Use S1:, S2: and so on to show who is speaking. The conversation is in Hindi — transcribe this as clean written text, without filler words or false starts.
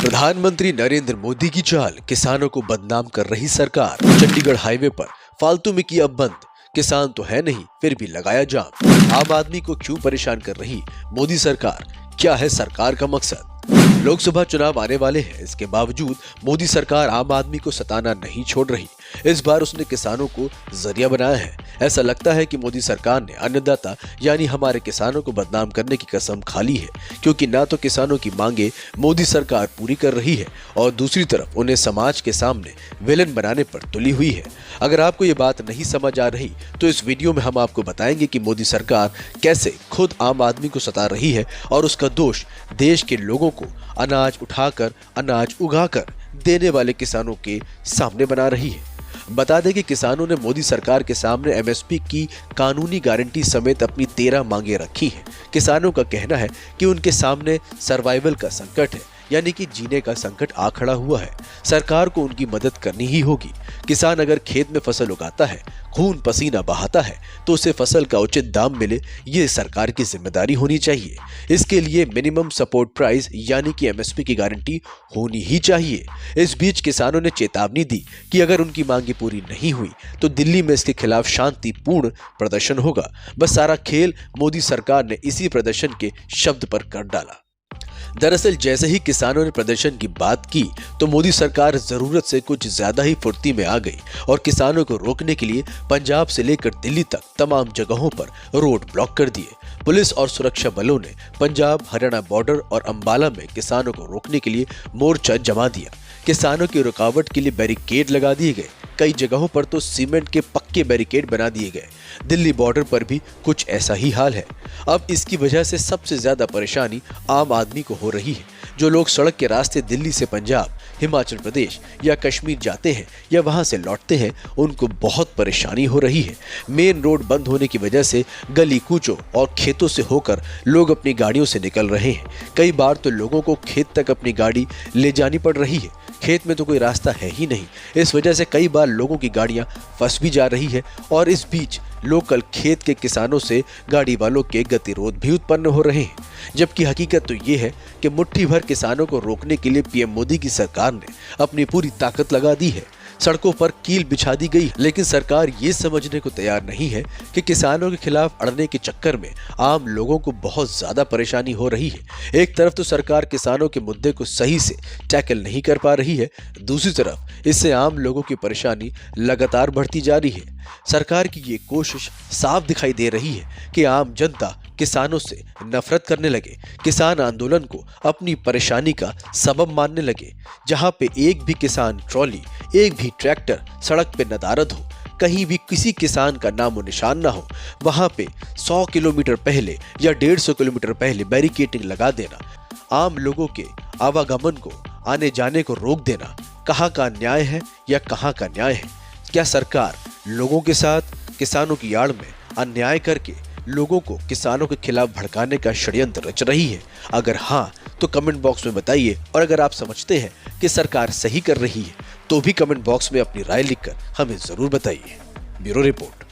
S1: प्रधानमंत्री नरेंद्र मोदी की चाल, किसानों को बदनाम कर रही सरकार। चंडीगढ़ हाईवे पर फालतू में किया बंद, किसान तो है नहीं फिर भी लगाया जाम। आम आदमी को क्यों परेशान कर रही मोदी सरकार, क्या है सरकार का मकसद? लोकसभा चुनाव आने वाले हैं, इसके बावजूद मोदी सरकार आम आदमी को सताना नहीं छोड़ रही। इस बार उसने किसानों को जरिया बनाया है। ऐसा लगता है कि मोदी सरकार ने अन्नदाता यानी हमारे किसानों को बदनाम करने की कसम खा ली है, क्योंकि ना तो किसानों की मांगे मोदी सरकार पूरी कर रही है और दूसरी तरफ उन्हें समाज के सामने विलेन बनाने पर तुली हुई है। अगर आपको ये बात नहीं समझ आ रही तो इस वीडियो में हम आपको बताएंगे कि मोदी सरकार कैसे खुद आम आदमी को सता रही है और उसका दोष देश के लोगों को अनाज उठाकर, अनाज उगाकर देने वाले किसानों के सामने बना रही है। बता दें कि किसानों ने मोदी सरकार के सामने एमएसपी की कानूनी गारंटी समेत अपनी 13 मांगे रखी हैं। किसानों का कहना है कि उनके सामने सर्वाइवल का संकट है, यानी कि जीने का संकट आ खड़ा हुआ है। सरकार को उनकी मदद करनी ही होगी। किसान अगर खेत में फसल उगाता है, खून पसीना बहाता है, तो उसे फसल का उचित दाम मिले, ये सरकार की जिम्मेदारी होनी चाहिए। इसके लिए मिनिमम सपोर्ट प्राइस यानी कि एमएसपी की गारंटी होनी ही चाहिए। इस बीच किसानों ने चेतावनी दी कि अगर उनकी मांगे पूरी नहीं हुई तो दिल्ली में इसके खिलाफ शांतिपूर्ण प्रदर्शन होगा। बस सारा खेल मोदी सरकार ने इसी प्रदर्शन के शब्द पर कर डाला। दरअसल जैसे ही किसानों ने प्रदर्शन की बात की तो मोदी सरकार जरूरत से कुछ ज्यादा ही फुर्ती में आ गई और किसानों को रोकने के लिए पंजाब से लेकर दिल्ली तक तमाम जगहों पर रोड ब्लॉक कर दिए। पुलिस और सुरक्षा बलों ने पंजाब हरियाणा बॉर्डर और अंबाला में किसानों को रोकने के लिए मोर्चा जमा दिया। किसानों की रुकावट के लिए बैरिकेड लगा दिए गए। कई जगहों पर तो सीमेंट के पक्के बैरिकेड बना दिए गए। दिल्ली बॉर्डर पर भी कुछ ऐसा ही हाल है। अब इसकी वजह से सबसे ज्यादा परेशानी आम आदमी को हो रही है। जो लोग सड़क के रास्ते दिल्ली से पंजाब, हिमाचल प्रदेश या कश्मीर जाते हैं या वहां से लौटते हैं, उनको बहुत परेशानी हो रही है। मेन रोड बंद होने की वजह से गली कूचों और खेतों से होकर लोग अपनी गाड़ियों से निकल रहे हैं। कई बार तो लोगों को खेत तक अपनी गाड़ी ले जानी पड़ रही है। खेत में तो कोई रास्ता है ही नहीं। इस वजह से कई बार लोगों की गाड़ियां फंस भी जा रही है और इस बीच लोकल खेत के किसानों से गाड़ी वालों के गतिरोध भी उत्पन्न हो रहे हैं। जबकि हकीकत तो ये है कि मुट्ठी भर किसानों को रोकने के लिए पीएम मोदी की सरकार ने अपनी पूरी ताकत लगा दी है। सड़कों पर कील बिछा दी गई, लेकिन सरकार ये समझने को तैयार नहीं है कि किसानों के खिलाफ अड़ने के चक्कर में आम लोगों को बहुत ज्यादा परेशानी हो रही है। एक तरफ तो सरकार किसानों के मुद्दे को सही से टैकल नहीं कर पा रही है, दूसरी तरफ इससे आम लोगों की परेशानी लगातार बढ़ती जा रही है। सरकार की ये कोशिश साफ दिखाई दे रही है कि आम जनता किसानों से नफरत करने लगे, किसान आंदोलन को अपनी परेशानी का सबब मानने लगे। जहां पे एक भी किसान ट्रॉली, एक भी ट्रैक्टर सड़क पे नदारद हो, कहीं भी किसी किसान का नामो निशान ना हो, वहां पे 100 किलोमीटर पहले या 150 किलोमीटर पहले बैरिकेडिंग लगा देना, आम लोगों के आवागमन को, आने जाने को रोक देना, कहाँ का न्याय है या कहाँ का न्याय है? क्या सरकार लोगों के साथ किसानों की आड़ में अन्याय करके लोगों को किसानों के खिलाफ भड़काने का षड्यंत्र रच रही है? अगर हाँ तो कमेंट बॉक्स में बताइए, और अगर आप समझते हैं कि सरकार सही कर रही है तो भी कमेंट बॉक्स में अपनी राय लिखकर हमें जरूर बताइए। Bureau report.